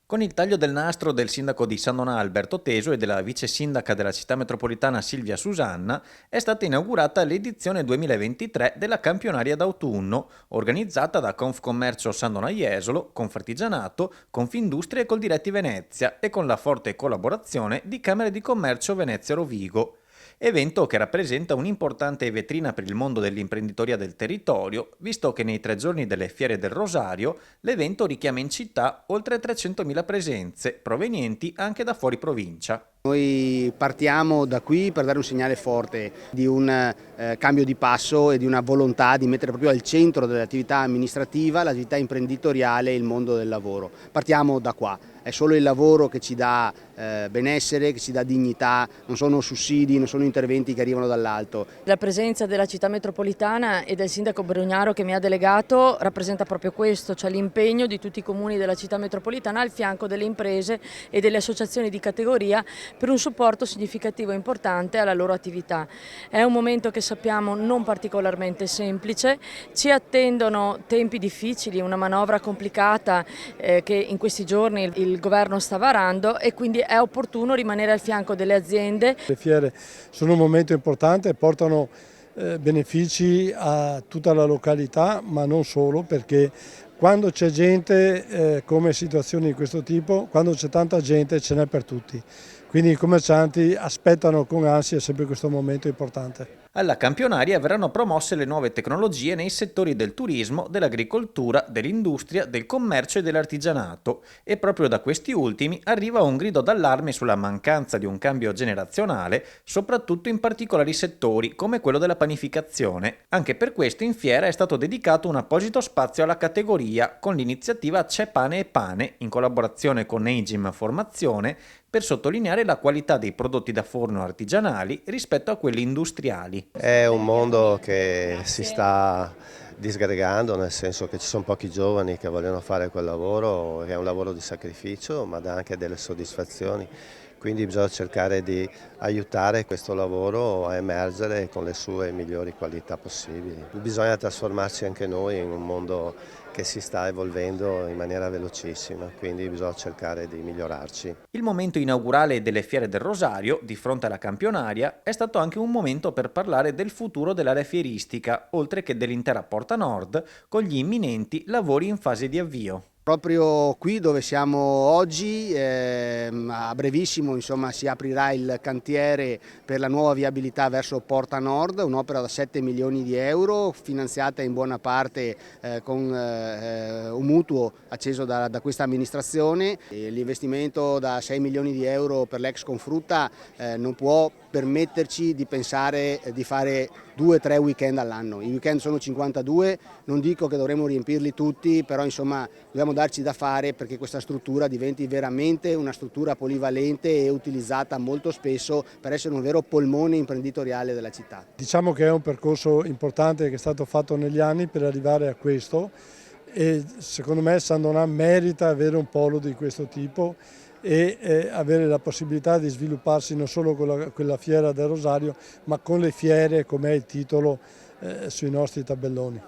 Con il taglio del nastro del sindaco di San Donà Alberto Teso e della vice sindaca della città metropolitana Silvia Susanna, è stata inaugurata l'edizione 2023 della campionaria d'autunno, organizzata da Confcommercio San Donà Jesolo, Confartigianato, Confindustria e Coldiretti Venezia e con la forte collaborazione di Camere di Commercio Venezia Rovigo. Evento che rappresenta un'importante vetrina per il mondo dell'imprenditoria del territorio, visto che nei 3 giorni delle Fiere del Rosario l'evento richiama in città oltre 300.000 presenze, provenienti anche da fuori provincia. Noi partiamo da qui per dare un segnale forte di un cambio di passo e di una volontà di mettere proprio al centro dell'attività amministrativa l'attività imprenditoriale e il mondo del lavoro. Partiamo da qua, è solo il lavoro che ci dà benessere, che ci dà dignità, non sono sussidi, non sono interventi che arrivano dall'alto. La presenza della città metropolitana e del sindaco Brugnaro che mi ha delegato rappresenta proprio questo, cioè l'impegno di tutti i comuni della città metropolitana al fianco delle imprese e delle associazioni di categoria per un supporto significativo e importante alla loro attività. È un momento che sappiamo non particolarmente semplice, ci attendono tempi difficili, una manovra complicata che in questi giorni il governo sta varando e quindi è opportuno rimanere al fianco delle aziende. Le fiere sono un momento importante, portano benefici a tutta la località, ma non solo, perché quando c'è gente, come situazioni di questo tipo, quando c'è tanta gente ce n'è per tutti. Quindi i commercianti aspettano con ansia sempre questo momento importante. Alla campionaria verranno promosse le nuove tecnologie nei settori del turismo, dell'agricoltura, dell'industria, del commercio e dell'artigianato e proprio da questi ultimi arriva un grido d'allarme sulla mancanza di un cambio generazionale, soprattutto in particolari settori come quello della panificazione. Anche per questo in fiera è stato dedicato un apposito spazio alla categoria con l'iniziativa C'è pane e pane in collaborazione con Agim Formazione per sottolineare la qualità dei prodotti da forno artigianali rispetto a quelli industriali. È un mondo che si sta disgregando, nel senso che ci sono pochi giovani che vogliono fare quel lavoro, è un lavoro di sacrificio ma dà anche delle soddisfazioni, quindi bisogna cercare di aiutare questo lavoro a emergere con le sue migliori qualità possibili. Bisogna trasformarci anche noi in un mondo che si sta evolvendo in maniera velocissima, quindi bisogna cercare di migliorarci. Il momento inaugurale delle Fiere del Rosario, di fronte alla campionaria, è stato anche un momento per parlare del futuro dell'area fieristica, oltre che dell'intera Porta Nord, con gli imminenti lavori in fase di avvio. Proprio qui dove siamo oggi, a brevissimo insomma, si aprirà il cantiere per la nuova viabilità verso Porta Nord, un'opera da 7 milioni di euro, finanziata in buona parte con un mutuo acceso da questa amministrazione. L'investimento da 6 milioni di euro per l'ex Confrutta non può permetterci di pensare di fare 2-3 weekend all'anno. I weekend sono 52, non dico che dovremo riempirli tutti, però insomma dobbiamo darci da fare perché questa struttura diventi veramente una struttura polivalente e utilizzata molto spesso per essere un vero polmone imprenditoriale della città. Diciamo che è un percorso importante che è stato fatto negli anni per arrivare a questo e secondo me San Donà merita avere un polo di questo tipo e avere la possibilità di svilupparsi non solo con quella fiera del Rosario ma con le fiere, come è il titolo, sui nostri tabelloni.